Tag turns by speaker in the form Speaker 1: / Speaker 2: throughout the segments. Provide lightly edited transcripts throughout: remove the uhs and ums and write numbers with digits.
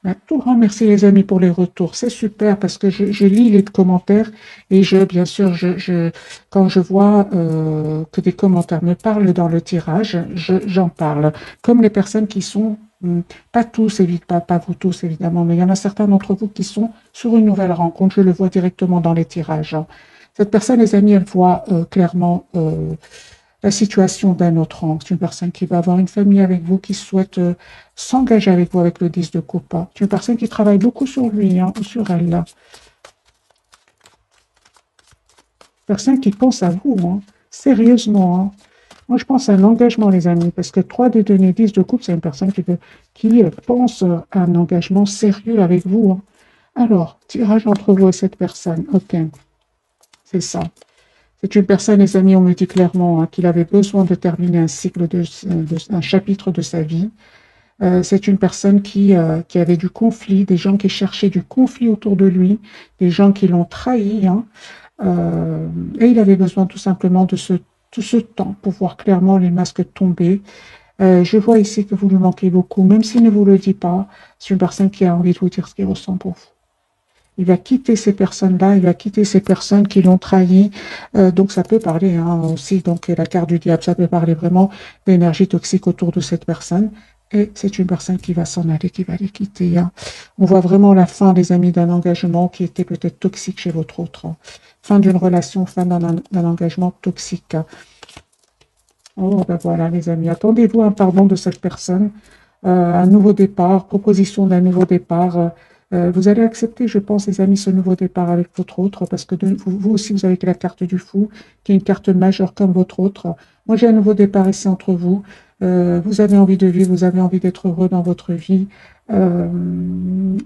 Speaker 1: Un tout grand merci les amis pour les retours. C'est super parce que je lis les commentaires et bien sûr, quand je vois que des commentaires me parlent dans le tirage, j'en parle. Comme les personnes qui sont, pas tous, pas vous tous évidemment, mais il y en a certains d'entre vous qui sont sur une nouvelle rencontre. Je le vois directement dans les tirages, hein. Cette personne, les amis, elle voit clairement la situation d'un autre angle. C'est une personne qui va avoir une famille avec vous, qui souhaite s'engager avec vous avec le 10 de coupe, hein. C'est une personne qui travaille beaucoup sur lui, hein, ou sur elle, là. Personne qui pense à vous, hein, sérieusement, hein. Moi, je pense à un engagement, les amis, parce que 3 de deniers, 10 de coupe, c'est une personne qui pense à un engagement sérieux avec vous, hein. Alors, tirage entre vous et cette personne. Ok, c'est ça. C'est une personne, les amis, on me dit clairement, hein, qu'il avait besoin de terminer un cycle, un chapitre de sa vie. C'est une personne qui avait du conflit, des gens qui cherchaient du conflit autour de lui, des gens qui l'ont trahi, hein. Euh, et il avait besoin tout simplement de ce temps pour voir clairement les masques tomber. Je vois ici que vous lui manquez beaucoup, même s'il ne vous le dit pas. C'est une personne qui a envie de vous dire ce qu'il ressent pour vous. Il va quitter ces personnes-là, il va quitter ces personnes qui l'ont trahi. Donc ça peut parler, hein, aussi, donc la carte du diable, ça peut parler vraiment d'énergie toxique autour de cette personne. Et c'est une personne qui va s'en aller, qui va les quitter, hein. On voit vraiment la fin, les amis, d'un engagement qui était peut-être toxique chez votre autre, hein. Fin d'une relation, fin d'un engagement toxique, hein. Oh, ben voilà, les amis, attendez-vous un pardon de cette personne, un nouveau départ, proposition d'un nouveau départ. Vous allez accepter, je pense, les amis, ce nouveau départ avec votre autre, parce que vous aussi, vous avez la carte du fou, qui est une carte majeure comme votre autre. Moi, j'ai un nouveau départ ici entre vous. Vous avez envie de vivre, vous avez envie d'être heureux dans votre vie. Euh,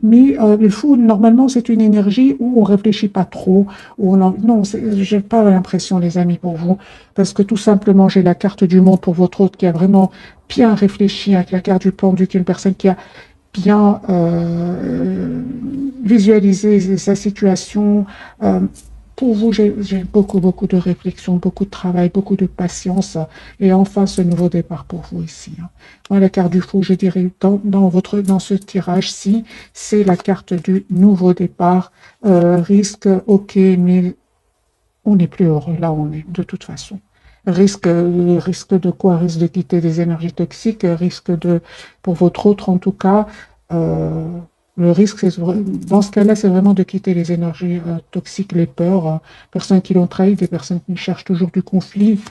Speaker 1: le fou, normalement, c'est une énergie où on réfléchit pas trop, non, j'ai pas l'impression, les amis, pour vous, parce que tout simplement, j'ai la carte du monde pour votre autre qui a vraiment bien réfléchi avec la carte du pendu, qui est une personne qui a bien visualisé sa situation. Euh, pour vous, j'ai beaucoup, beaucoup de réflexion, beaucoup de travail, beaucoup de patience. Et enfin, ce nouveau départ pour vous ici, hein. Moi, la carte du fou, je dirais, dans ce tirage-ci, c'est la carte du nouveau départ. Risque, ok, mais on n'est plus heureux là où on est, de toute façon. Risque de quoi? Risque de quitter des énergies toxiques, pour votre autre en tout cas, euh, le risque, dans ce cas-là, c'est vraiment de quitter les énergies toxiques, les peurs, personnes qui l'ont trahi, des personnes qui cherchent toujours du conflit. Vous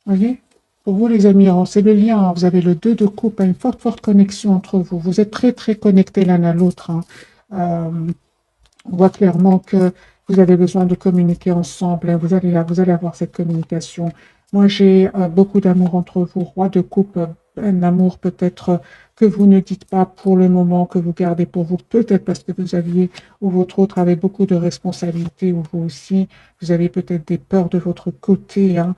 Speaker 1: voyez? Pour vous, les amis, hein, c'est le lien, hein. Vous avez le 2 de coupe, hein, une forte, forte connexion entre vous. Vous êtes très, très connectés l'un à l'autre, hein. Euh, on voit clairement que vous avez besoin de communiquer ensemble, hein. Vous allez avoir cette communication. Moi, j'ai beaucoup d'amour entre vous, roi de coupe, un amour peut-être que vous ne dites pas pour le moment, que vous gardez pour vous, peut-être parce que vous aviez, ou votre autre avait beaucoup de responsabilités, ou vous aussi, vous avez peut-être des peurs de votre côté, hein.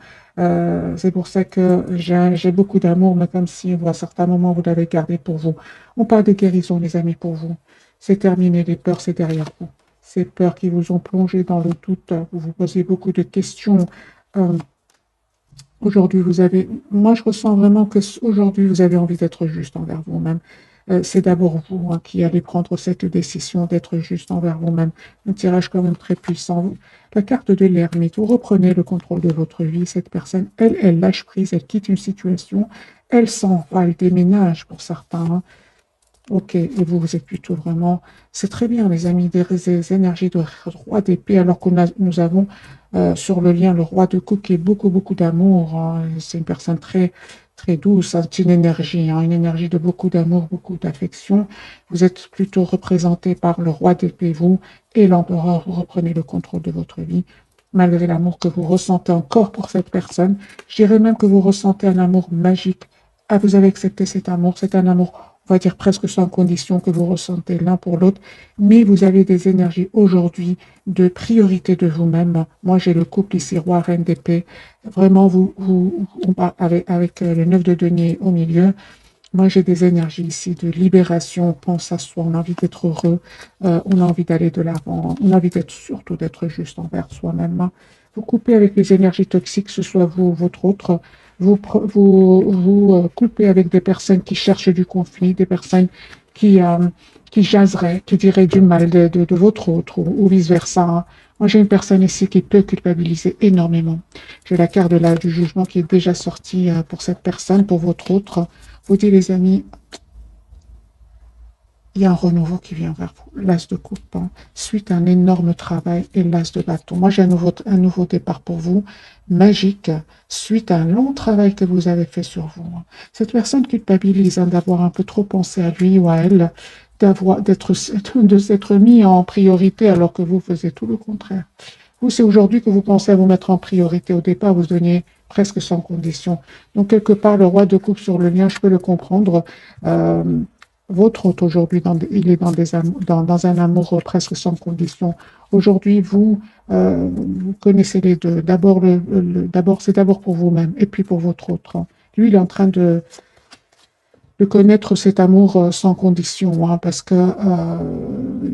Speaker 1: C'est pour ça que j'ai beaucoup d'amour, mais comme si à certains moments, vous l'avez gardé pour vous. On parle de guérison, les amis, pour vous. C'est terminé, les peurs, c'est derrière vous. Ces peurs qui vous ont plongé dans le doute, vous vous posez beaucoup de questions. Euh, Aujourd'hui, moi je ressens vraiment que aujourd'hui vous avez envie d'être juste envers vous-même. C'est d'abord vous, hein, qui allez prendre cette décision d'être juste envers vous-même. Un tirage quand même très puissant. La carte de l'ermite, vous reprenez le contrôle de votre vie. Cette personne, elle lâche prise, elle quitte une situation, elle s'en va, elle déménage pour certains, hein. Ok, et vous, vous êtes plutôt vraiment, c'est très bien, les amis, des énergies de roi d'épée, alors que nous avons sur le lien le roi de coupe qui est beaucoup, beaucoup d'amour, hein. C'est une personne très, très douce, hein. C'est une énergie de beaucoup d'amour, beaucoup d'affection. Vous êtes plutôt représenté par le roi d'épée, vous, et l'empereur, vous reprenez le contrôle de votre vie, malgré l'amour que vous ressentez encore pour cette personne. Je dirais même que vous ressentez un amour magique. Ah, vous avez accepté cet amour, c'est un amour, on va dire presque sans condition que vous ressentez l'un pour l'autre, mais vous avez des énergies aujourd'hui de priorité de vous-même. Moi, j'ai le couple ici, roi, reine d'épée. Vraiment, on part avec le 9 de denier au milieu. Moi, j'ai des énergies ici de libération. On pense à soi, on a envie d'être heureux, on a envie d'aller de l'avant, on a envie surtout d'être juste envers soi-même. Vous coupez avec les énergies toxiques, que ce soit vous ou votre autre. Vous coupez avec des personnes qui cherchent du conflit, des personnes qui, qui jaserait, qui dirait du mal de votre autre ou vice-versa. Hein. Moi, j'ai une personne ici qui peut culpabiliser énormément. J'ai la carte du jugement qui est déjà sortie pour cette personne, pour votre autre. Vous dites, les amis, il y a un renouveau qui vient vers vous. L'as de coupe, hein, suite à un énorme travail et l'as de bâton. Moi, j'ai un nouveau départ pour vous, magique, suite à un long travail que vous avez fait sur vous. Hein. Cette personne culpabilise hein, d'avoir un peu trop pensé à lui ou à elle, de s'être mis en priorité alors que vous faisiez tout le contraire. Vous, c'est aujourd'hui que vous pensez à vous mettre en priorité. Au départ, vous donniez presque sans condition. Donc, quelque part, le roi de coupe sur le lien, je peux le comprendre. Euh, Votre hôte aujourd'hui, il est dans un amour presque sans condition. Aujourd'hui, vous connaissez les deux. C'est d'abord pour vous-même et puis pour votre autre. Hein. Lui, il est en train de connaître cet amour sans condition, hein, parce que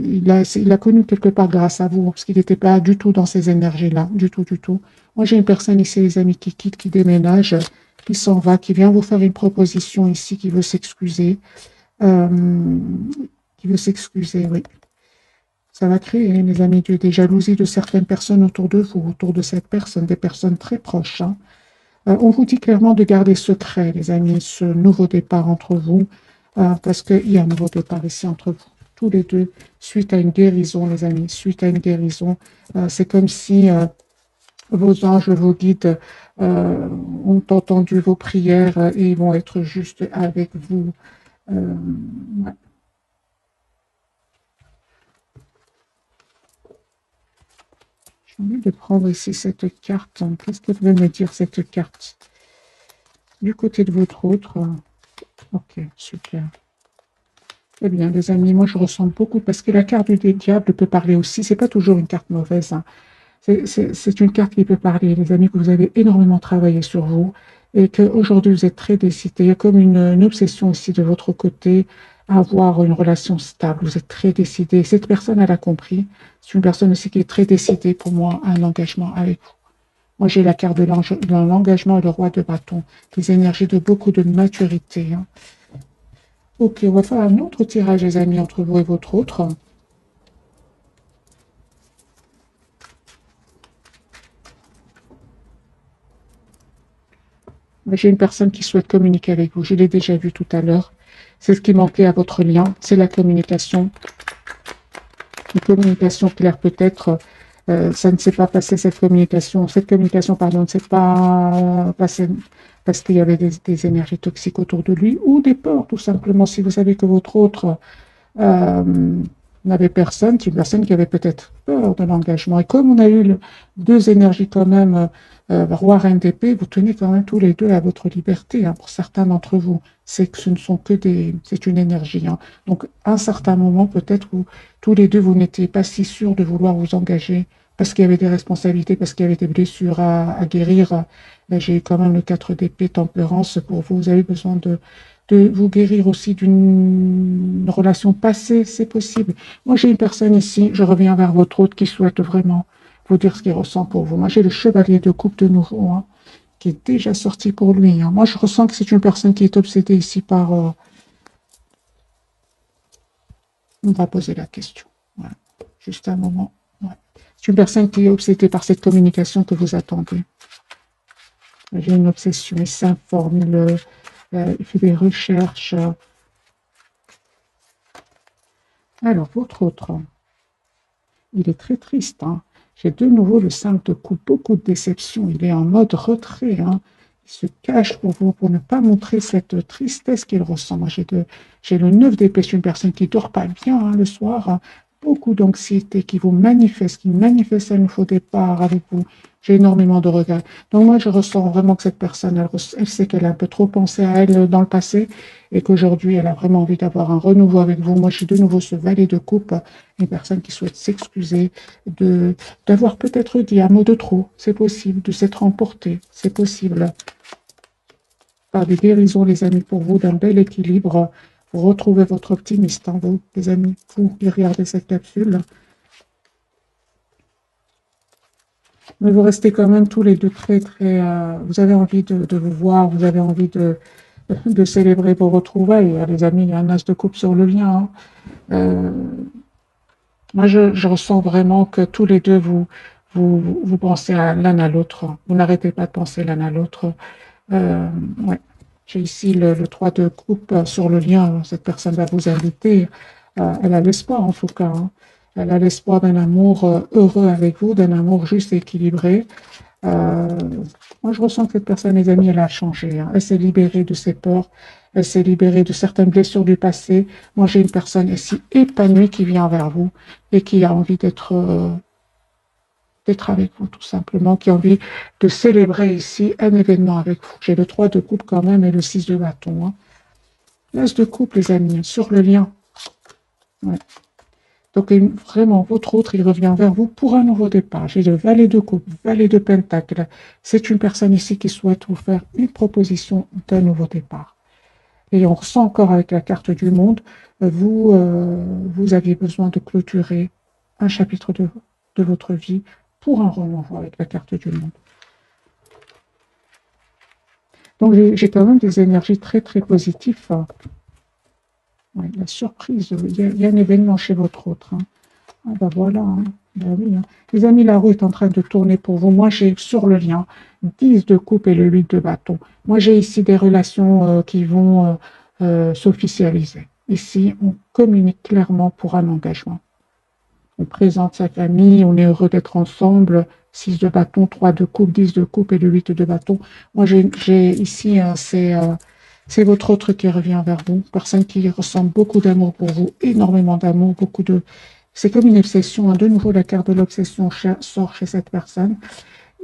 Speaker 1: il a connu quelque part grâce à vous, parce qu'il n'était pas du tout dans ces énergies-là, du tout, du tout. Moi, j'ai une personne ici, les amis, qui quitte, qui déménage, qui s'en va, qui vient vous faire une proposition ici, qui veut s'excuser. Euh, qui veut s'excuser, oui. Ça va créer, les amis, des jalousies de certaines personnes autour de vous, autour de cette personne, des personnes très proches. Hein. On vous dit clairement de garder secret, les amis, ce nouveau départ entre vous, parce qu'il y a un nouveau départ ici entre vous, tous les deux, suite à une guérison, les amis, suite à une guérison. C'est comme si vos anges, vos guides ont entendu vos prières et ils vont être juste avec vous. Ouais. J'ai envie de prendre ici cette carte. Qu'est-ce qu'elle veut me dire, cette carte? Du côté de votre autre. Ok, super. Eh bien, les amis, moi je ressens beaucoup parce que la carte du diable peut parler aussi. C'est pas toujours une carte mauvaise. Hein. C'est une carte qui peut parler, les amis, que vous avez énormément travaillé sur vous et qu'aujourd'hui vous êtes très décidé. Il y a comme une obsession ici de votre côté à avoir une relation stable. Vous êtes très décidé. Cette personne, elle a compris. C'est une personne aussi qui est très décidée pour moi à un engagement avec vous. Moi, j'ai la carte de l'engagement et le roi de bâton, des énergies de beaucoup de maturité. Hein. Ok, on va faire un autre tirage, les amis, entre vous et votre autre. J'ai une personne qui souhaite communiquer avec vous. Je l'ai déjà vu tout à l'heure. C'est ce qui manquait à votre lien. C'est la communication. Une communication claire peut-être. Ça ne s'est pas passé, cette communication, pardon, ne s'est pas passée parce qu'il y avait des énergies toxiques autour de lui ou des peurs, tout simplement. Si vous savez que votre autre n'avait personne, c'est une personne qui avait peut-être peur de l'engagement. Et comme on a eu deux énergies quand même, roi, reine d'épée, vous tenez quand même tous les deux à votre liberté. Hein, pour certains d'entre vous, c'est que ce ne sont que c'est une énergie. Hein. Donc, à un certain moment, peut-être où tous les deux, vous n'étiez pas si sûrs de vouloir vous engager parce qu'il y avait des responsabilités, parce qu'il y avait des blessures à guérir. J'ai eu quand même le 4 d'épée, tempérance pour vous. Vous avez besoin de vous guérir aussi d'une relation passée, c'est possible. Moi, j'ai une personne ici, je reviens vers votre autre qui souhaite vraiment vous dire ce qu'il ressent pour vous. Moi, j'ai le chevalier de coupe de nouveau, hein, qui est déjà sorti pour lui. Hein. Moi, je ressens que c'est une personne qui est obsédée ici par... on va poser la question. Voilà. Juste un moment. Ouais. C'est une personne qui est obsédée par cette communication que vous attendez. J'ai une obsession, il s'informe, il fait des recherches. Alors, votre autre, il est très triste. Hein. J'ai de nouveau le 5 de coupe, beaucoup de déception. Il est en mode retrait. Hein. Il se cache pour vous, pour ne pas montrer cette tristesse qu'il ressent. Moi, j'ai le 9 d'épée, une personne qui ne dort pas bien hein, le soir. Hein. Beaucoup d'anxiété qui manifeste un nouveau départ avec vous. J'ai énormément de regrets. Donc moi, je ressens vraiment que cette personne, elle sait qu'elle a un peu trop pensé à elle dans le passé et qu'aujourd'hui, elle a vraiment envie d'avoir un renouveau avec vous. Moi, j'ai de nouveau ce valet de coupe, une personne qui souhaite s'excuser, d'avoir peut-être dit un mot de trop. C'est possible, de s'être emporté. C'est possible. Par des guérisons, les amis, pour vous, d'un bel équilibre. Vous retrouvez votre optimiste en vous, les amis, vous qui regardez cette capsule. Mais vous restez quand même tous les deux très, très... vous avez envie de vous voir, vous avez envie de célébrer vos retrouvailles. Les amis, il y a un as de coupe sur le lien. Hein. Euh, Moi, je ressens vraiment que tous les deux, vous pensez à l'un à l'autre. Vous n'arrêtez pas de penser l'un à l'autre. Euh, ouais. J'ai ici le 3 de coupe sur le lien. Cette personne va vous inviter. Elle a l'espoir, en tout cas. Hein. Elle a l'espoir d'un amour heureux avec vous, d'un amour juste et équilibré. Euh, Moi, je ressens que cette personne, les amis, elle a changé. Hein. Elle s'est libérée de ses peurs. Elle s'est libérée de certaines blessures du passé. Moi, j'ai une personne ici épanouie qui vient vers vous et qui a envie d'être avec vous, tout simplement, qui a envie de célébrer ici un événement avec vous. J'ai le 3 de coupe quand même et le 6 de bâton. Hein. L'as de coupe, les amis, sur le lien. Ouais. Donc, vraiment, votre autre, il revient vers vous pour un nouveau départ. J'ai le valet de coupe, valet de pentacle. C'est une personne ici qui souhaite vous faire une proposition d'un nouveau départ. Et on ressent encore avec la carte du monde, vous aviez besoin de clôturer un chapitre de votre vie pour un renouveau avec la carte du monde. Donc, j'ai quand même des énergies très, très positives. Ouais, la surprise, il y a un événement chez votre autre. Hein. Ah ben voilà, hein. Ben oui, hein. Les amis, la roue est en train de tourner pour vous. Moi, j'ai sur le lien 10 de coupe et le 8 de bâton. Moi, j'ai ici des relations qui vont s'officialiser. Ici, on communique clairement pour un engagement. On présente sa famille, on est heureux d'être ensemble. 6 de bâton, 3 de coupe, 10 de coupe et le 8 de bâton. Moi, j'ai ici, c'est votre autre qui revient vers vous. Personne qui ressent beaucoup d'amour pour vous, énormément d'amour, beaucoup de... C'est comme une obsession. Hein. De nouveau, la carte de l'obsession sort chez cette personne.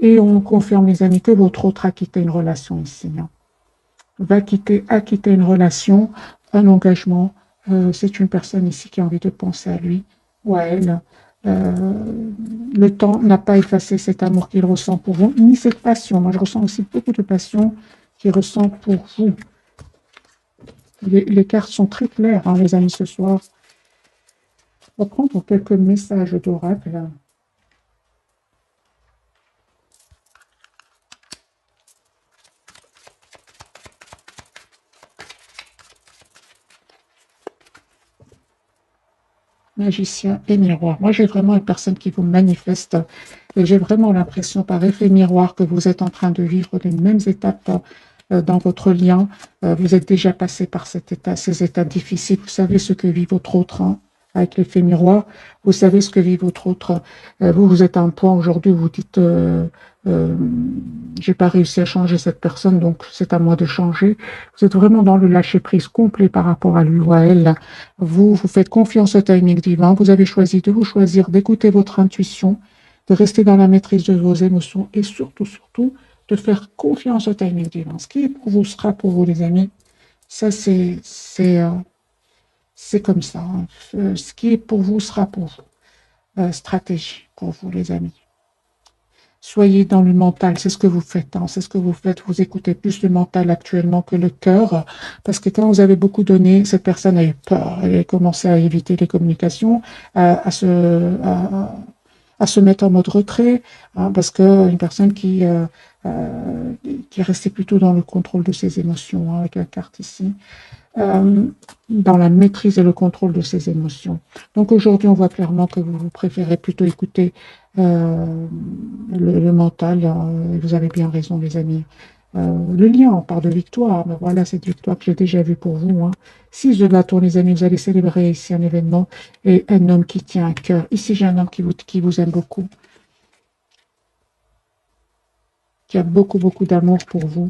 Speaker 1: Et on confirme, les amis, que votre autre a quitté une relation ici. Hein. A quitté une relation, un engagement. C'est une personne ici qui a envie de penser à lui ou à elle. Le temps n'a pas effacé cet amour qu'il ressent pour vous, ni cette passion. Moi, je ressens aussi beaucoup de passion qu'il ressent pour vous. Les cartes sont très claires, hein, les amis, ce soir. On va prendre quelques messages d'oracle. Magicien et miroir. Moi, j'ai vraiment une personne qui vous manifeste et j'ai vraiment l'impression par effet miroir que vous êtes en train de vivre les mêmes étapes dans votre lien. Vous êtes déjà passé par ces étapes difficiles. Vous savez ce que vit votre autre hein, avec l'effet miroir. Vous savez ce que vit votre autre. Vous êtes à un point aujourd'hui où vous dites j'ai pas réussi à changer cette personne, donc c'est à moi de changer. Vous êtes vraiment dans le lâcher-prise complet par rapport à lui ou à elle. Vous faites confiance au timing divin. Vous avez choisi de vous choisir, d'écouter votre intuition, de rester dans la maîtrise de vos émotions et surtout, surtout, de faire confiance au timing divin. Ce qui est pour vous sera pour vous, les amis. Ça, c'est comme ça. Hein. Ce qui est pour vous sera pour vous. Stratégie pour vous, les amis. Soyez dans le mental, c'est ce que vous faites. Hein, c'est ce que vous faites. Vous écoutez plus le mental actuellement que le cœur. Parce que quand vous avez beaucoup donné, cette personne a eu peur. Elle a commencé à éviter les communications, à se mettre en mode retrait. Hein, parce qu'une personne qui est restée plutôt dans le contrôle de ses émotions, hein, avec la carte ici. Dans la maîtrise et le contrôle de ses émotions. Donc aujourd'hui, on voit clairement que vous préférez plutôt écouter le mental. Vous avez bien raison, les amis. Le lien, on parle de victoire, mais voilà cette victoire que j'ai déjà vue pour vous. Hein. 6 de bâton, les amis, vous allez célébrer ici un événement et un homme qui tient à cœur. Ici, j'ai un homme qui vous aime beaucoup, qui a beaucoup, beaucoup d'amour pour vous.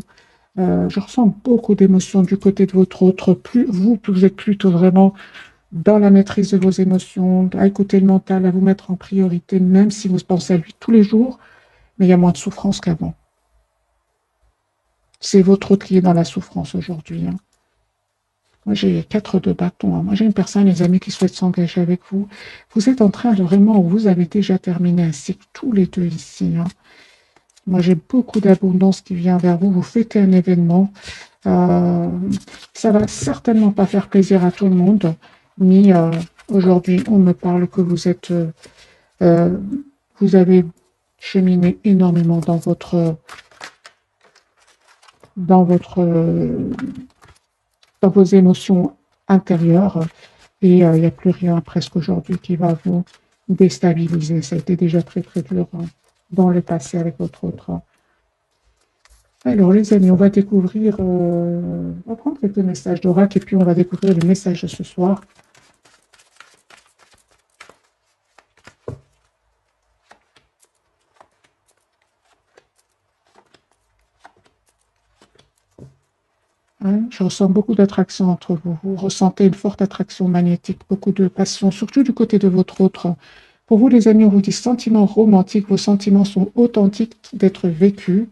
Speaker 1: Je ressens beaucoup d'émotions du côté de votre autre. Vous êtes plutôt vraiment dans la maîtrise de vos émotions, à écouter le mental, à vous mettre en priorité, même si vous pensez à lui tous les jours, mais il y a moins de souffrance qu'avant. C'est votre autre qui est dans la souffrance aujourd'hui. Hein. Moi, j'ai 4 de bâton. Hein. Moi, j'ai une personne, les amis, qui souhaite s'engager avec vous. Vous êtes en train de vraiment, vous avez déjà terminé un cycle, tous les deux ici. Hein. Moi, j'ai beaucoup d'abondance qui vient vers vous. Vous fêtez un événement. Ça va certainement pas faire plaisir à tout le monde, mais aujourd'hui, on me parle que vous avez cheminé énormément dans votre dans vos émotions intérieures et il n'y a plus rien presque aujourd'hui qui va vous déstabiliser. Ça a été déjà très très dur dans le passé avec votre autre. Alors les amis, on va découvrir, on va prendre quelques messages d'oracle et puis on va découvrir les messages de ce soir. Hein, je ressens beaucoup d'attraction entre vous. Vous ressentez une forte attraction magnétique, beaucoup de passion, surtout du côté de votre autre. Pour vous, les amis, on vous dit sentiments romantiques. Vos sentiments sont authentiques d'être vécus.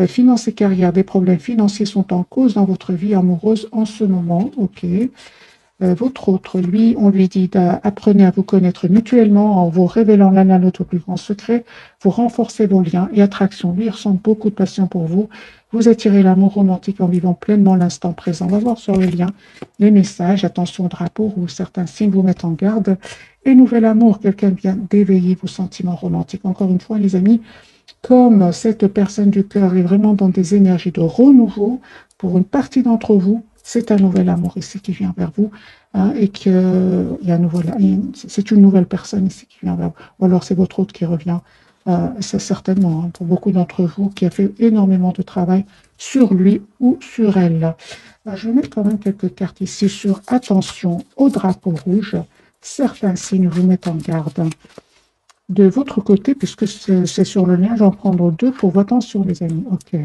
Speaker 1: Finances et carrière, des problèmes financiers sont en cause dans votre vie amoureuse en ce moment. Ok. Votre autre, lui, on lui dit d'apprenez à vous connaître mutuellement en vous révélant l'un à l'autre au plus grand secret. Vous renforcez vos liens et attractions. Lui, il ressent beaucoup de passion pour vous. Vous attirez l'amour romantique en vivant pleinement l'instant présent. On va voir sur le lien les messages. Attention, drapeau rouge, certains signes vous mettent en garde. Et nouvel amour, quelqu'un vient d'éveiller vos sentiments romantiques. Encore une fois, les amis, comme cette personne du cœur est vraiment dans des énergies de renouveau, pour une partie d'entre vous, c'est un nouvel amour ici qui vient vers vous, hein, et que c'est une nouvelle personne ici qui vient vers vous. Ou alors c'est votre autre qui revient. C'est certainement, hein, pour beaucoup d'entre vous, qui a fait énormément de travail sur lui ou sur elle. Je vais mettre quand même quelques cartes ici sur attention au drapeau rouge. Certains signes vous mettent en garde. De votre côté, puisque c'est sur le lien, je vais en prendre deux pour votre attention, les amis. Ok.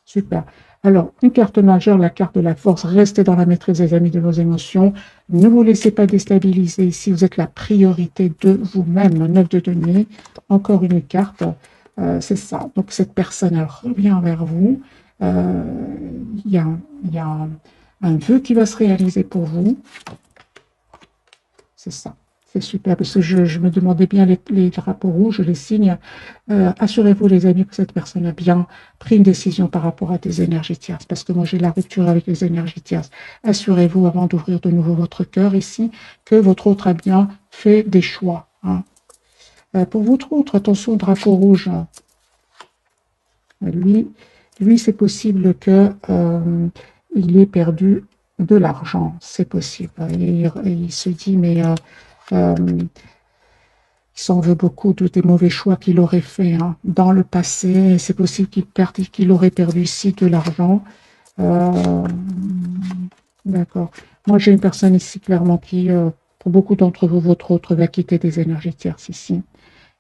Speaker 1: Super. Alors, une carte majeure, la carte de la force. Restez dans la maîtrise, des amis, de vos émotions. Ne vous laissez pas déstabiliser ici. Vous êtes la priorité de vous-même. Le 9 de denier. Encore une carte. C'est ça. Donc, cette personne, elle revient vers vous. Il y a un vœu qui va se réaliser pour vous. C'est ça. C'est super, parce que je me demandais bien les drapeaux rouges, les signes. Assurez-vous, les amis, que cette personne a bien pris une décision par rapport à des énergies tierces, parce que moi, j'ai la rupture avec les énergies tierces. Assurez-vous, avant d'ouvrir de nouveau votre cœur ici, que votre autre a bien fait des choix. Hein. Pour votre autre, attention au drapeau rouge. Lui c'est possible que il ait perdu de l'argent. C'est possible. Et il se dit, mais... il s'en veut beaucoup des mauvais choix qu'il aurait fait dans le passé. C'est possible qu'il aurait perdu ici de l'argent. D'accord. Moi, j'ai une personne ici clairement qui, pour beaucoup d'entre vous, votre autre va quitter des énergies tierces ici.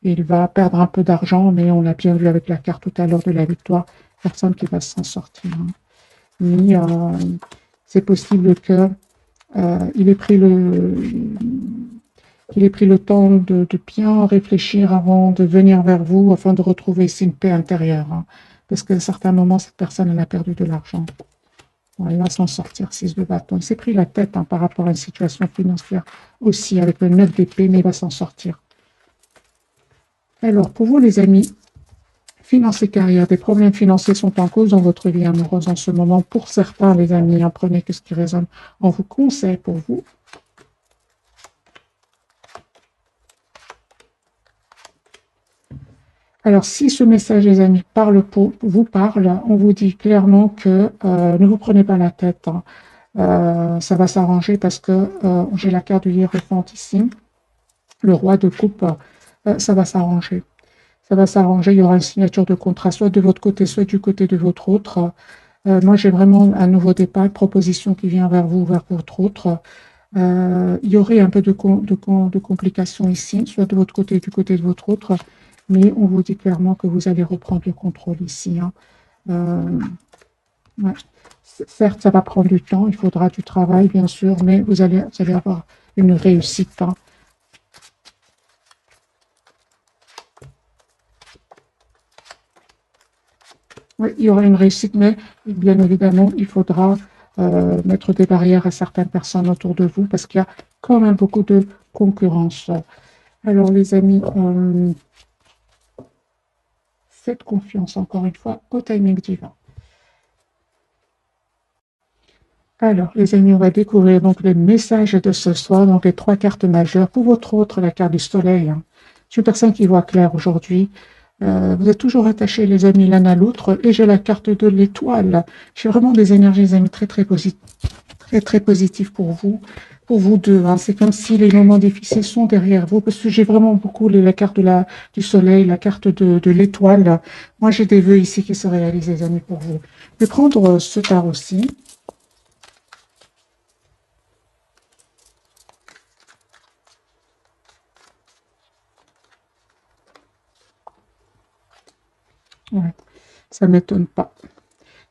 Speaker 1: Il va perdre un peu d'argent, mais on l'a bien vu avec la carte tout à l'heure de la victoire. Personne qui va s'en sortir. Hein. Mais c'est possible que il ait pris le temps de bien réfléchir avant de venir vers vous, afin de retrouver ici une paix intérieure. Hein. Parce qu'à un certain moment, cette personne, elle a perdu de l'argent. Bon, elle va s'en sortir, 6 de bâton. Il s'est pris la tête par rapport à une situation financière aussi, avec le 9 d'épée, mais il va s'en sortir. Alors, pour vous, les amis, finances et carrière, des problèmes financiers sont en cause dans votre vie amoureuse en ce moment. Pour certains, les amis, prenez que ce qui résonne en vous conseille pour vous. Alors, si ce message, les amis, vous parle, on vous dit clairement que ne vous prenez pas la tête. Hein. Ça va s'arranger parce que j'ai la carte du Hiérophant ici, le roi de coupe, ça va s'arranger. Ça va s'arranger, il y aura une signature de contrat, soit de votre côté, soit du côté de votre autre. Moi, j'ai vraiment un nouveau départ, une proposition qui vient vers vous, vers votre autre. Il y aurait un peu de complications ici, soit de votre côté, du côté de votre autre. Mais on vous dit clairement que vous allez reprendre le contrôle ici. Hein. Ouais. Certes, ça va prendre du temps, il faudra du travail, bien sûr, mais vous allez avoir une réussite. Hein. Oui, il y aura une réussite, mais bien évidemment, il faudra mettre des barrières à certaines personnes autour de vous, parce qu'il y a quand même beaucoup de concurrence. Alors, les amis... faites confiance, encore une fois, au timing divin. Alors, les amis, on va découvrir donc les messages de ce soir, donc les 3 cartes majeures. Pour votre autre, la carte du soleil. Hein. Je suis une personne qui voit clair aujourd'hui. Vous êtes toujours attachés, les amis, l'un à l'autre. Et j'ai la carte de l'étoile. J'ai vraiment des énergies, les amis, très, très positives pour vous deux. Hein. C'est comme si les moments difficiles sont derrière vous, parce que j'ai vraiment beaucoup la carte du soleil, la carte de l'étoile. Moi, j'ai des vœux ici qui se réalisent, les amis, pour vous. Je vais prendre ce tarot-ci. Ouais, ça m'étonne pas.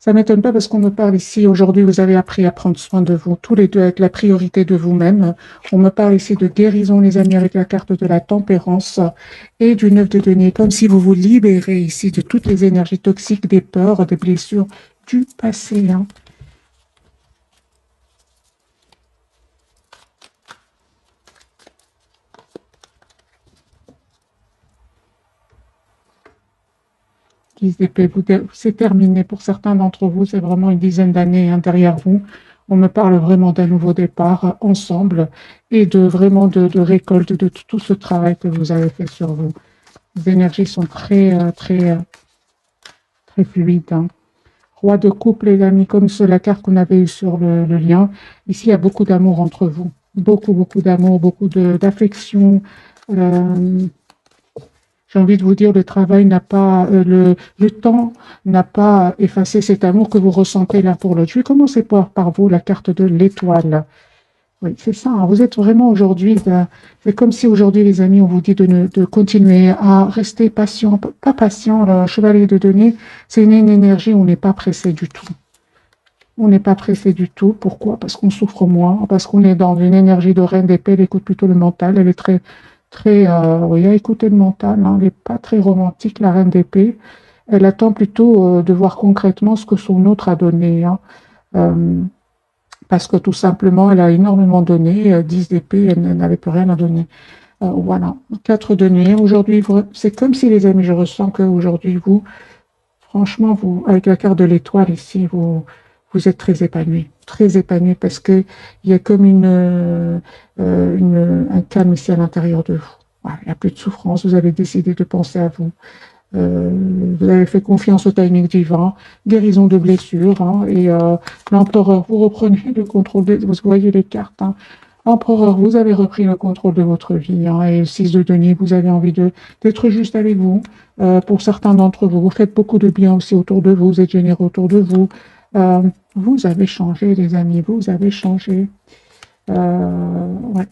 Speaker 1: Ça m'étonne pas parce qu'on me parle ici, aujourd'hui, vous avez appris à prendre soin de vous, tous les deux avec la priorité de vous-même. On me parle ici de guérison, les amis, avec la carte de la tempérance et du 9 de denier, comme si vous vous libérez ici de toutes les énergies toxiques, des peurs, des blessures du passé. Hein. C'est terminé pour certains d'entre vous, c'est vraiment une dizaine d'années hein, derrière vous. On me parle vraiment d'un nouveau départ ensemble et de vraiment de récolte de tout ce travail que vous avez fait sur vous. Les énergies sont très fluides. Hein. Roi de couple, les amis, comme sur la carte qu'on avait eue sur le lien. Ici, il y a beaucoup d'amour entre vous. Beaucoup d'amour, beaucoup d'affection. Euh, J'ai envie de vous dire, le travail n'a pas, le temps n'a pas effacé cet amour que vous ressentez l'un pour l'autre. Je vais commencer par vous, la carte de l'étoile. Oui, c'est ça. Hein. Vous êtes vraiment aujourd'hui, c'est comme si aujourd'hui, les amis, on vous dit de continuer à rester patient, pas patient. Le chevalier de denier, c'est une énergie où on n'est pas pressé du tout. On n'est pas pressé du tout. Pourquoi? Parce qu'on souffre moins, parce qu'on est dans une énergie de reine d'épée. Elle écoute plutôt le mental. Elle est oui, à écouter le mental. Hein. Elle n'est pas très romantique, la reine d'épée. Elle attend plutôt de voir concrètement ce que son autre a donné. Hein. Euh, parce que tout simplement, elle a énormément donné. 10 d'épée, elle n'avait plus rien à donner. Voilà. 4 de nuit. Aujourd'hui, c'est comme si, les amis, je ressens qu'aujourd'hui, vous, franchement, vous, avec la carte de l'étoile ici, vous êtes très épanoui parce que il y a comme un calme ici à l'intérieur de vous. Voilà, il n'y a plus de souffrance. Vous avez décidé de penser à vous. Vous avez fait confiance au timing divin, guérison de blessures. Hein, et l'empereur, vous reprenez le contrôle. Vous voyez les cartes. Hein, empereur, vous avez repris le contrôle de votre vie. Hein, et 6 de denier, vous avez envie d'être juste avec vous. Pour certains d'entre vous, vous faites beaucoup de bien aussi autour de vous. Vous êtes généreux autour de vous. Euh, vous avez changé, les amis. Vous avez changé. Ouais.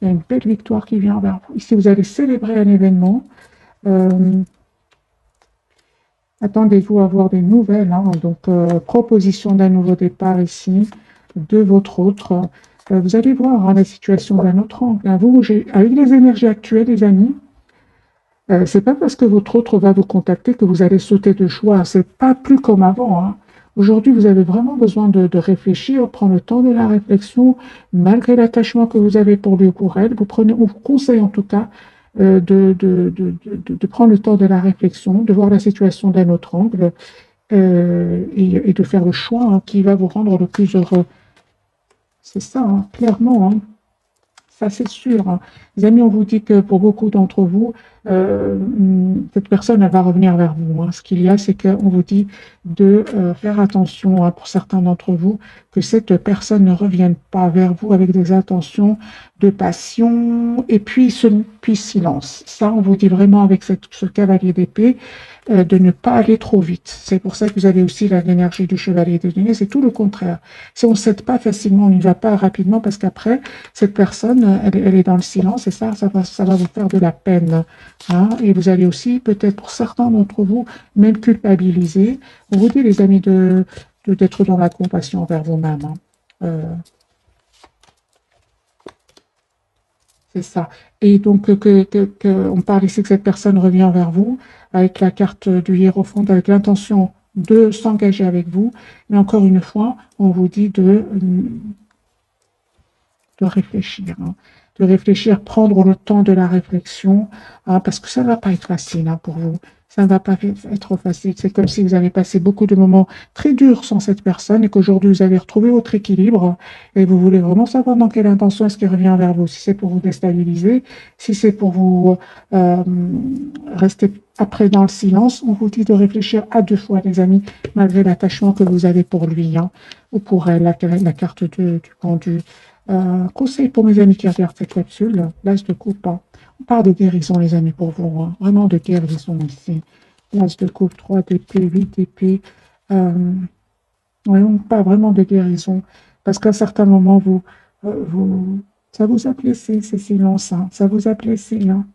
Speaker 1: Il y a une belle victoire qui vient vers vous. Ici, vous allez célébrer un événement. Euh, Attendez-vous à avoir des nouvelles. Hein, donc, proposition d'un nouveau départ ici, de votre autre. Vous allez voir hein, la situation d'un autre angle. Hein. Avec les énergies actuelles, les amis, c'est pas parce que votre autre va vous contacter que vous allez sauter de joie. C'est pas plus comme avant. Hein. Aujourd'hui, vous avez vraiment besoin de réfléchir, prendre le temps de la réflexion, malgré l'attachement que vous avez pour lui ou pour elle. On vous conseille en tout cas de prendre le temps de la réflexion, de voir la situation d'un autre angle et de faire le choix hein, qui va vous rendre le plus heureux. C'est ça, hein, clairement. Hein. Ça, c'est sûr. Hein. Les amis, on vous dit que pour beaucoup d'entre vous, cette personne, elle va revenir vers vous. Hein. Ce qu'il y a, c'est qu'on vous dit de faire attention, hein, pour certains d'entre vous, que cette personne ne revienne pas vers vous avec des intentions de passion et puis silence. Ça, on vous dit vraiment avec ce cavalier d'épée, de ne pas aller trop vite. C'est pour ça que vous avez aussi l'énergie du chevalier de denier. C'est tout le contraire. Si on ne cède pas facilement, on n'y va pas rapidement parce qu'après, cette personne, elle est dans le silence et ça va vous faire de la peine. Hein. Et vous allez aussi, peut-être pour certains d'entre vous, même culpabiliser. On vous dit, les amis, d'être dans la compassion envers vous-même. Hein. C'est ça. Et donc, on parle ici que cette personne revient vers vous avec la carte du hiérophante, avec l'intention de s'engager avec vous. Mais encore une fois, on vous dit de réfléchir. Hein. de réfléchir, prendre le temps de la réflexion, hein, parce que ça ne va pas être facile hein, pour vous. Ça ne va pas être facile. C'est comme si vous avez passé beaucoup de moments très durs sans cette personne et qu'aujourd'hui vous avez retrouvé votre équilibre et vous voulez vraiment savoir dans quelle intention est-ce qu'il revient vers vous. Si c'est pour vous déstabiliser, si c'est pour vous euh, rester après dans le silence, on vous dit de réfléchir à deux fois, les amis, malgré l'attachement que vous avez pour lui hein, ou pour elle, la carte du pendu. Conseil pour mes amis qui regardent cette capsule, l'as de coupe. Hein. On parle de guérison, les amis, pour vous. Hein. Vraiment de guérison ici. L'as de coupe, 3 d'épée, 8 d'épée. Ouais, on parle vraiment de guérison. Parce qu'à un certain moment, ça vous a blessé, ces silences. Hein. Ça vous a blessé. Hein.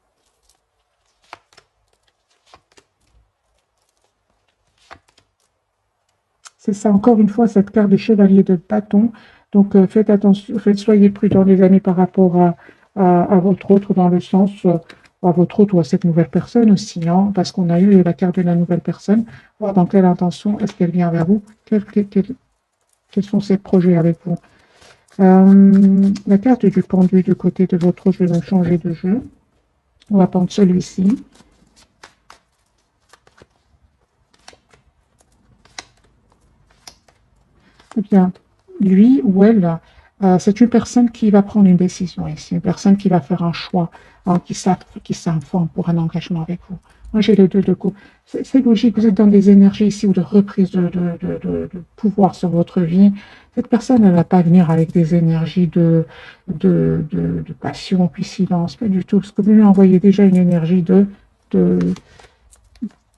Speaker 1: C'est ça, encore une fois, cette carte de chevalier de bâton. Donc, faites attention, soyez prudents, les amis, par rapport à votre autre, dans le sens, à votre autre ou à cette nouvelle personne aussi, hein, parce qu'on a eu la carte de la nouvelle personne, voir dans quelle intention est-ce qu'elle vient vers vous, quels sont ses projets avec vous. La carte du pendu du côté de votre autre, je vais donc changer de jeu. On va prendre celui-ci. Eh bien, lui ou elle, c'est une personne qui va prendre une décision ici, une personne qui va faire un choix, hein, qui s'informe pour un engagement avec vous. Moi, j'ai le 2 de coupe. C'est logique, vous êtes dans des énergies ici ou de reprise de pouvoir sur votre vie. Cette personne, elle ne va pas venir avec des énergies de passion, puis silence, pas du tout, parce que vous lui envoyez déjà une énergie de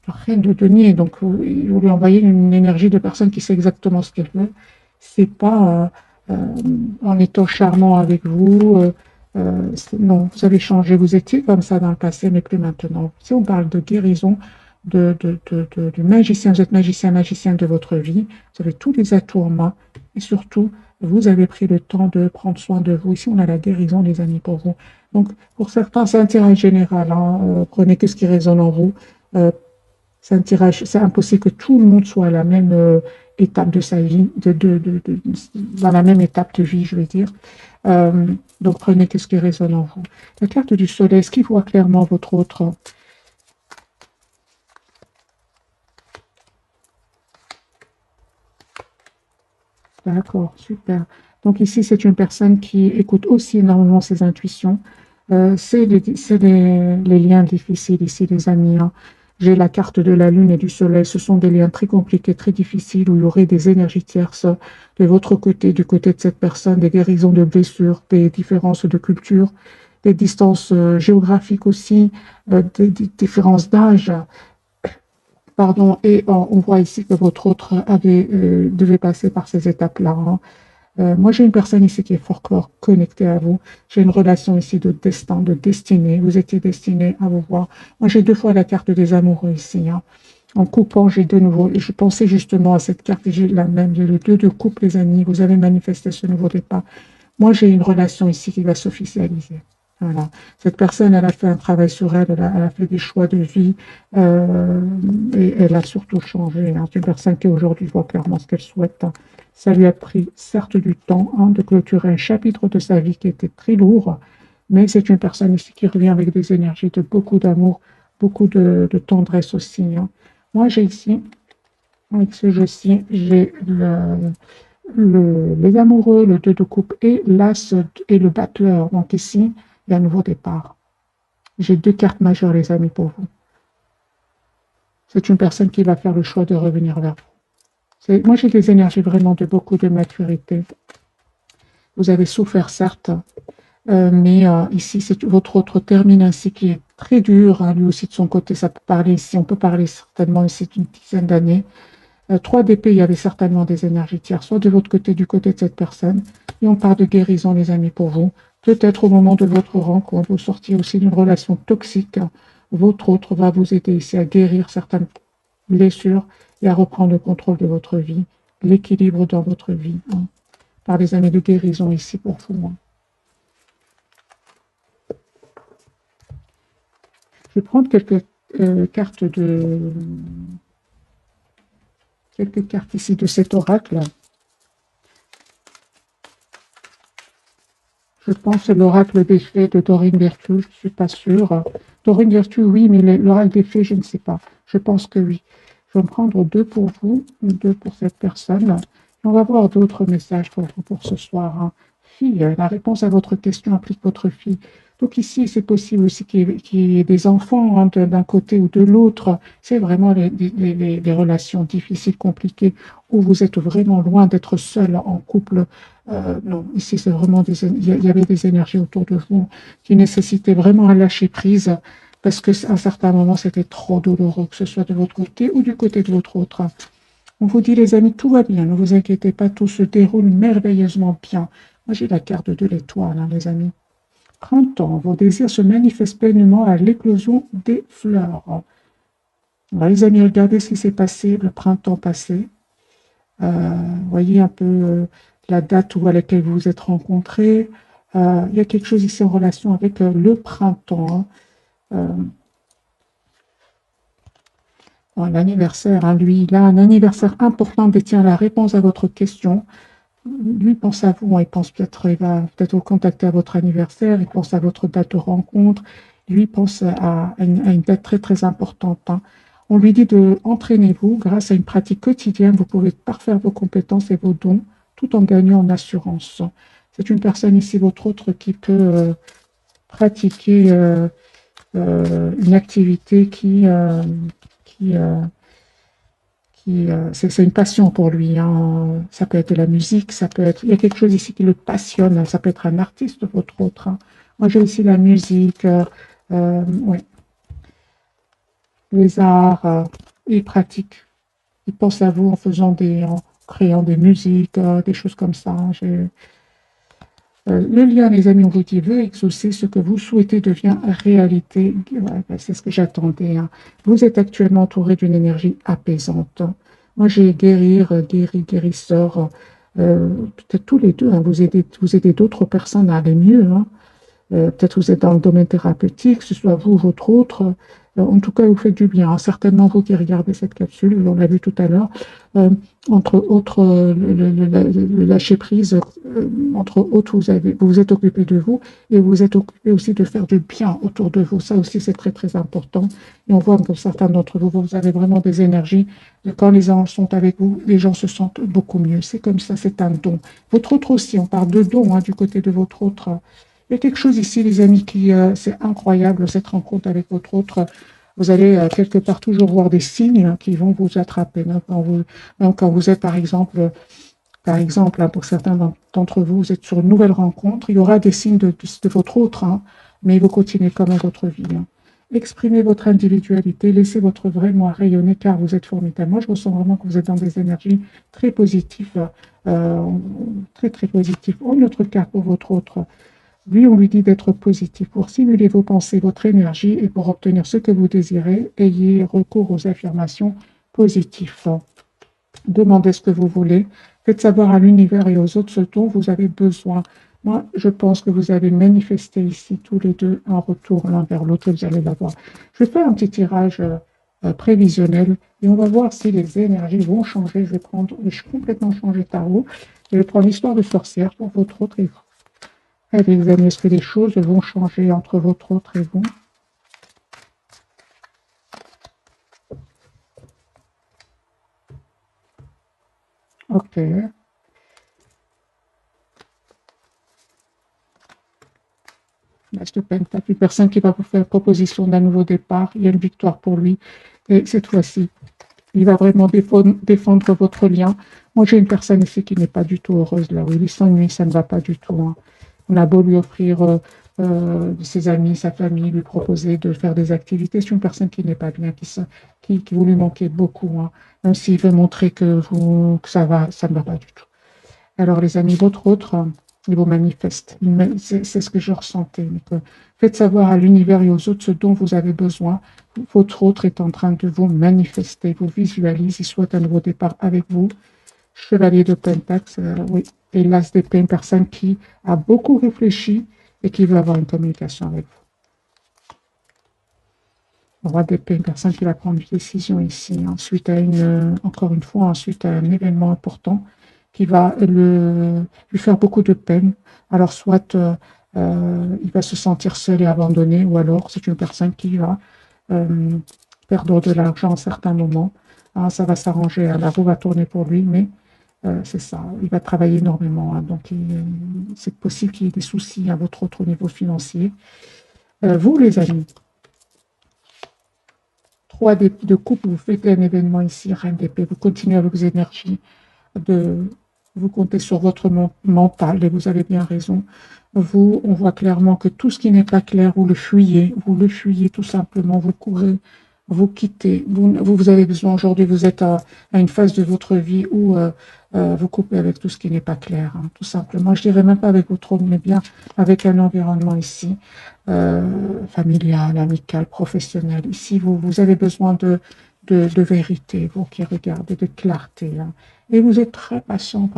Speaker 1: reine de denier, donc vous lui envoyez une énergie de personne qui sait exactement ce qu'elle veut. C'est pas en étant charmant avec vous. Non, vous avez changé. Vous étiez comme ça dans le passé, mais plus maintenant. Si on parle de guérison, de magicien, vous êtes magicien, magicien de votre vie. Vous avez tous les atouts en main. Et surtout, vous avez pris le temps de prendre soin de vous. Ici, on a la guérison, les amis, pour vous. Donc, pour certains, c'est un tirage général. Hein. Prenez que ce qui résonne en vous. Euh, c'est un tirage, c'est impossible que tout le monde soit à la même étape de sa vie, dans la même étape de vie, je veux dire. Euh, donc prenez ce qui résonne en vous. La carte du soleil, est-ce qu'il voit clairement votre autre? D'accord, super. Donc ici, c'est une personne qui écoute aussi énormément ses intuitions. C'est les liens difficiles ici, les amis. Hein. J'ai la carte de la lune et du soleil. Ce sont des liens très compliqués, très difficiles, où il y aurait des énergies tierces de votre côté, du côté de cette personne, des guérisons de blessures, des différences de culture, des distances géographiques aussi, des différences d'âge. Pardon, et on voit ici que votre autre devait passer par ces étapes-là. Hein. Moi, j'ai une personne ici qui est fort connectée à vous. J'ai une relation ici de destin, de destinée. Vous étiez destiné à vous voir. Moi, j'ai deux fois la carte des amoureux ici. Hein. En coupant, j'ai de nouveau, je pensais justement à cette carte et j'ai la même. J'ai le 2 de coupe, les amis. Vous avez manifesté ce nouveau départ. Moi, j'ai une relation ici qui va s'officialiser. Voilà. Cette personne, elle a fait un travail sur elle, elle a fait des choix de vie et elle a surtout changé. Hein. C'est une personne qui aujourd'hui voit clairement ce qu'elle souhaite. Hein. Ça lui a pris certes du temps hein, de clôturer un chapitre de sa vie qui était très lourd, mais c'est une personne ici qui revient avec des énergies de beaucoup d'amour, beaucoup de tendresse aussi. Hein. Moi, j'ai ici, avec ce jeu-ci, j'ai les amoureux, le 2 de coupe et l'as et le battleur. Donc ici, il y a un nouveau départ. J'ai deux cartes majeures, les amis, pour vous. C'est une personne qui va faire le choix de revenir vers vous. Moi, j'ai des énergies vraiment de beaucoup de maturité. Vous avez souffert, certes, mais ici, c'est votre autre termine ainsi qui est très dur. Hein, lui aussi, de son côté, ça peut parler ici. On peut parler certainement ici d'une dizaine d'années. 3 d'épée, il y avait certainement des énergies tierces, soit de votre côté, du côté de cette personne. Et on parle de guérison, les amis, pour vous. Peut-être au moment de votre rencontre, vous sortiez aussi d'une relation toxique. Votre autre va vous aider ici à guérir certaines blessures et à reprendre le contrôle de votre vie, l'équilibre dans votre vie. Hein. Par les années de guérison ici pour vous. Hein. Je vais prendre cartes quelques cartes ici de cet oracle. Je pense que l'oracle des fées de Dorine Virtue, je ne suis pas sûre. Dorine Virtue, oui, mais l'oracle des fées, je ne sais pas. Je pense que oui. Je vais en prendre 2 pour vous, 2 pour cette personne. Et on va voir d'autres messages pour vous pour ce soir, hein. Fille, la réponse à votre question implique votre fille. Donc ici, c'est possible aussi qu'il y ait des enfants, hein, d'un côté ou de l'autre. C'est vraiment les relations difficiles, compliquées, où vous êtes vraiment loin d'être seul en couple. Non, ici, c'est vraiment il y avait des énergies autour de vous qui nécessitaient vraiment un lâcher prise parce qu'à un certain moment, c'était trop douloureux, que ce soit de votre côté ou du côté de votre autre. On vous dit, les amis, tout va bien, ne vous inquiétez pas, tout se déroule merveilleusement bien. Moi, j'ai la carte de l'étoile, hein, les amis. Printemps, vos désirs se manifestent pleinement à l'éclosion des fleurs. Alors, les amis, regardez ce qui s'est passé le printemps passé. Voyez un peu la date à laquelle vous vous êtes rencontrés. Il y a quelque chose ici en relation avec le printemps, hein. L'anniversaire, hein, lui, il a un anniversaire important, détient la réponse à votre question. Lui pense à vous, hein, il pense peut-être, il va peut-être vous contacter à votre anniversaire, il pense à votre date de rencontre, lui pense à une date très très importante, hein. On lui dit de entraînez-vous grâce à une pratique quotidienne, vous pouvez parfaire vos compétences et vos dons tout en gagnant en assurance. C'est une personne ici, votre autre, qui peut pratiquer une activité qui, euh, c'est une passion pour lui, hein. Ça peut être de la musique, ça peut être, il y a quelque chose ici qui le passionne, ça peut être un artiste, votre autre, hein. Moi, j'ai aussi la musique, ouais, les arts, il pratique. Il pense à vous en créant des musiques, des choses comme ça, hein. Le lien, les amis, on vous dit, veut exaucer ce que vous souhaitez devient réalité. Ouais, ben, c'est ce que j'attendais, hein. Vous êtes actuellement entouré d'une énergie apaisante. Moi, j'ai guérir, guérisseur. Peut-être tous les deux, hein, vous aidez d'autres personnes à aller mieux, hein. Peut-être vous êtes dans le domaine thérapeutique, que ce soit vous ou votre autre. En tout cas, vous faites du bien, hein. Certainement, vous qui regardez cette capsule, on l'a vu tout à l'heure, euh, entre autres, le lâcher-prise, entre autres, vous vous êtes occupé de vous et vous vous êtes occupé aussi de faire du bien autour de vous. Ça aussi, c'est très, très important. Et on voit que certains d'entre vous, vous avez vraiment des énergies. Et quand les gens sont avec vous, les gens se sentent beaucoup mieux. C'est comme ça, c'est un don. Votre autre aussi, on parle de don, hein, du côté de votre autre. Il y a quelque chose ici, les amis, c'est incroyable, cette rencontre avec votre autre. Vous allez quelque part toujours voir des signes, hein, qui vont vous attraper, hein, même quand vous êtes, par exemple, hein, pour certains d'entre vous, vous êtes sur une nouvelle rencontre, il y aura des signes de votre autre, hein, mais vous continuez quand même votre vie, hein. Exprimez votre individualité, laissez votre vrai moi rayonner car vous êtes formidable. Moi, je ressens vraiment que vous êtes dans des énergies très positives, euh, très très positives. Une autre carte pour votre autre. Lui, on lui dit d'être positif. Pour simuler vos pensées, votre énergie et pour obtenir ce que vous désirez, ayez recours aux affirmations positives. Demandez ce que vous voulez. Faites savoir à l'univers et aux autres ce dont vous avez besoin. Moi, je pense que vous avez manifesté ici tous les deux un retour l'un vers l'autre et vous allez l'avoir. Je vais faire un petit tirage prévisionnel et on va voir si les énergies vont changer. Je vais complètement changer tarot. Je vais prendre l'histoire de sorcière pour votre autre et vous. Allez, les amis, est-ce que les choses vont changer entre votre autre et vous? Ok. L'As de Pentacle, une personne qui va vous faire proposition d'un nouveau départ. Il y a une victoire pour lui. Et cette fois-ci, il va vraiment défendre votre lien. Moi, j'ai une personne ici qui n'est pas du tout heureuse là où il s'ennuie, ça ne va pas du tout, hein. On a beau lui offrir ses amis, sa famille, lui proposer de faire des activités. C'est une personne qui n'est pas bien, qui vous lui manquez beaucoup, hein. Même s'il veut montrer que ça va, ça ne va pas du tout. Alors, les amis, votre autre, il vous manifeste. C'est ce que je ressentais. Donc, faites savoir à l'univers et aux autres ce dont vous avez besoin. Votre autre est en train de vous manifester, vous visualise, il souhaite un nouveau départ avec vous. Chevalier de Pentacle, oui. Et l'As d'épée, une personne qui a beaucoup réfléchi et qui veut avoir une communication avec vous. Roi d'épée, une personne qui va prendre une décision ici. Ensuite, encore une fois, ensuite, un événement important. qui va lui faire beaucoup de peine. Alors, soit il va se sentir seul et abandonné, ou alors c'est une personne qui va euh, perdre de l'argent à certains moments. Ah, ça va s'arranger, la roue va tourner pour lui, mais c'est ça, il va travailler énormément. Hein, donc, c'est possible qu'il y ait des soucis à votre autre niveau financier. Vous, les amis, 3 de coupe, vous faites un événement ici, reine d'épée, vous continuez avec vos énergies, de, vous comptez sur votre mental, et vous avez bien raison. Vous, on voit clairement que tout ce qui n'est pas clair, vous le fuyez tout simplement, vous courez, vous quittez. Vous avez besoin aujourd'hui, vous êtes à une phase de votre vie où vous coupez avec tout ce qui n'est pas clair, hein, tout simplement. Je dirais même pas avec votre homme, mais bien avec un environnement ici, familial, amical, professionnel. Ici, vous avez besoin de vérité, vous qui regardez, de clarté. Hein. Et vous êtes très patiente,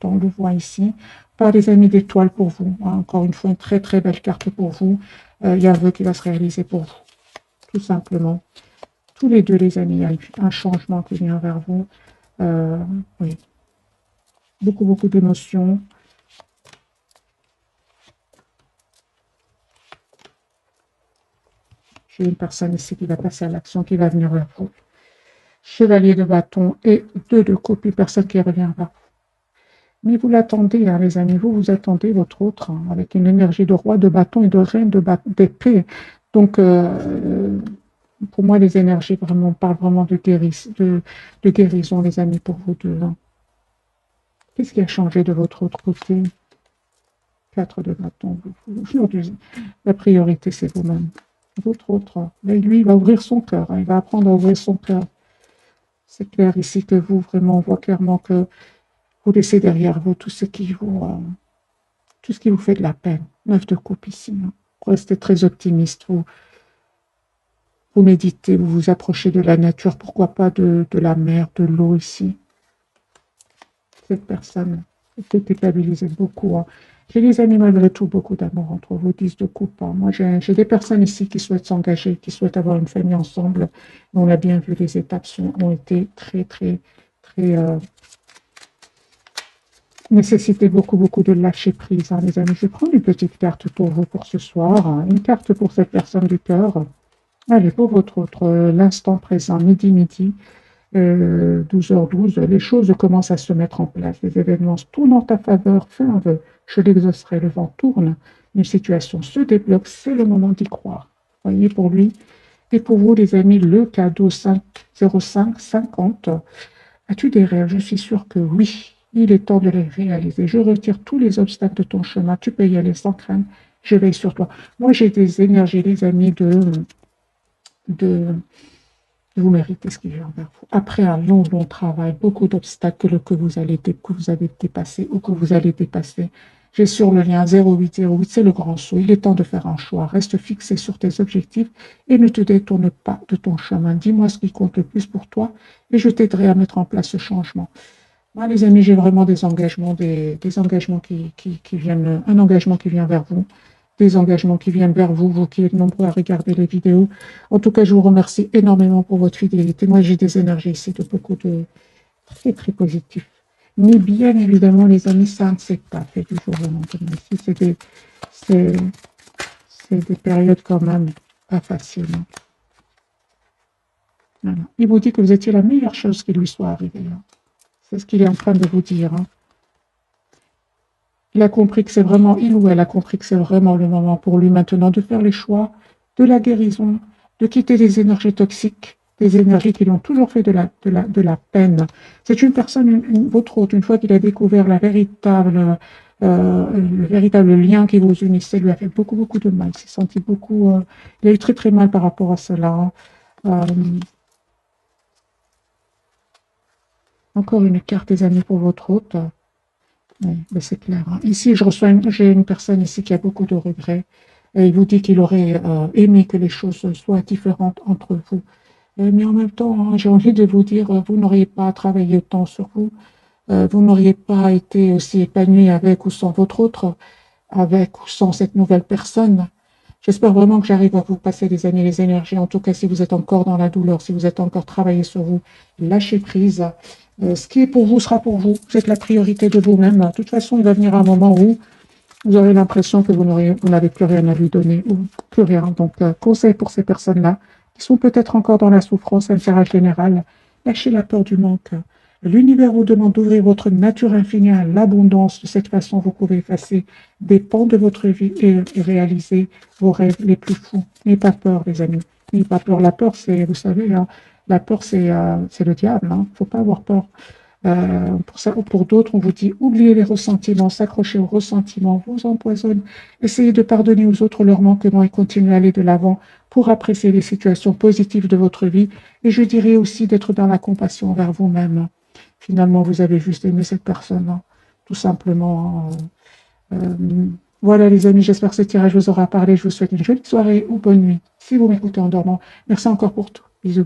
Speaker 1: on le voit ici. Pas des amis d'étoiles pour vous. Hein. Encore une fois, une très très belle carte pour vous. Il y a un vœu qui va se réaliser pour vous, tout simplement. Tous les deux, les amis, il y a un changement qui vient vers vous. Oui, beaucoup d'émotions. J'ai une personne ici qui va passer à l'action, qui va venir vers vous. Chevalier de bâton et 2 de coupe, une personne qui revient vers vous. Mais vous l'attendez, hein, les amis, vous attendez votre autre, hein, avec une énergie de roi de bâton et de reine d'épée. Donc, pour moi, les énergies vraiment parlent vraiment de guérison, les amis, pour vous deux. Hein. Qu'est-ce qui a changé de votre autre côté? 4 de bâton. La priorité, c'est vous-même. Votre autre, lui, il va ouvrir son cœur. Hein, il va apprendre à ouvrir son cœur. C'est clair ici que vous, vraiment, on voit clairement que vous laissez derrière vous tout ce qui vous fait de la peine. 9 de coupe ici. Hein. Restez très optimiste. Vous méditez, vous vous approchez de la nature, pourquoi pas de la mer, de l'eau ici. Cette personne peut déstabiliser beaucoup. Hein. J'ai des amis malgré tout, beaucoup d'amour entre vous, 10 de coupe. Hein. Moi, j'ai des personnes ici qui souhaitent s'engager, qui souhaitent avoir une famille ensemble. On l'a bien vu, les étapes ont été très nécessité beaucoup de lâcher prise, hein, les amis. Je vais prendre une petite carte pour vous pour ce soir. Hein. Une carte pour cette personne du cœur. Allez, pour votre autre, l'instant présent, midi, 12h12, les choses commencent à se mettre en place. Les événements tournent en ta faveur. Fais un vœu. Je l'exaucerai. Le vent tourne. Une situation se débloque. C'est le moment d'y croire. Voyez, pour lui et pour vous, les amis, le cadeau 50550. As-tu des rêves? Je suis sûre que oui. Il est temps de les réaliser. Je retire tous les obstacles de ton chemin. Tu peux y aller sans crainte. Je veille sur toi. Moi, j'ai des énergies, les amis, de vous méritez ce qui vient vers vous. Après un long travail, beaucoup d'obstacles que vous avez dépassés ou que vous allez dépasser. J'ai sur le lien 0808, c'est le grand saut. Il est temps de faire un choix. Reste fixé sur tes objectifs et ne te détourne pas de ton chemin. Dis-moi ce qui compte le plus pour toi et je t'aiderai à mettre en place ce changement. Moi, les amis, j'ai vraiment des engagements, des engagements qui viennent, un engagement qui vient vers vous, des engagements qui viennent vers vous, vous qui êtes nombreux à regarder les vidéos. En tout cas, je vous remercie énormément pour votre fidélité. Moi, j'ai des énergies ici de beaucoup de très positifs. Mais bien évidemment, les amis, ça ne s'est pas fait du jour au lendemain. Ici, c'est des périodes quand même pas faciles. Hein. Voilà. Il vous dit que vous étiez la meilleure chose qui lui soit arrivée. Hein. C'est ce qu'il est en train de vous dire. Hein. Il a compris que c'est vraiment, il ou elle a compris que c'est vraiment le moment pour lui maintenant de faire les choix de la guérison, de quitter les énergies toxiques, des énergies qui lui ont toujours fait de la peine. C'est une personne, votre autre, une fois qu'il a découvert le véritable lien qui vous unissait, lui a fait beaucoup de mal. Il s'est senti il a eu très mal par rapport à cela. Encore une carte des amis pour votre hôte. Oui, ben c'est clair. Hein. Ici, j'ai une personne ici qui a beaucoup de regrets. Et il vous dit qu'il aurait aimé que les choses soient différentes entre vous. Mais en même temps, hein, j'ai envie de vous dire, vous n'auriez pas travaillé autant sur vous. Vous n'auriez pas été aussi épanoui avec ou sans votre autre, avec ou sans cette nouvelle personne. J'espère vraiment que j'arrive à vous passer les années, les énergies. En tout cas, si vous êtes encore dans la douleur, si vous êtes encore travaillé sur vous, lâchez prise. Ce qui est pour vous sera pour vous. Vous êtes la priorité de vous-même. De toute façon, il va venir un moment où vous aurez l'impression que vous n'avez plus rien à lui donner, ou plus rien. Donc, conseil pour ces personnes-là, qui sont peut-être encore dans la souffrance, l'intérêt général, lâchez la peur du manque. L'univers vous demande d'ouvrir votre nature infinie à l'abondance. De cette façon, vous pouvez effacer des pans de votre vie et réaliser vos rêves les plus fous. N'ayez pas peur, les amis. N'ayez pas peur. La peur, c'est, vous savez, hein, la peur, c'est le diable. Hein. Faut pas avoir peur. Pour ça, ou pour d'autres, on vous dit oubliez les ressentiments, s'accrocher aux ressentiments vous empoisonne. Essayez de pardonner aux autres leurs manquements et continuez à aller de l'avant pour apprécier les situations positives de votre vie. Et je dirais aussi d'être dans la compassion envers vous-même. Finalement, vous avez juste aimé cette personne, hein, tout simplement. Voilà les amis, j'espère que ce tirage vous aura parlé. Je vous souhaite une jolie soirée ou bonne nuit si vous m'écoutez en dormant. Merci encore pour tout. Bisous.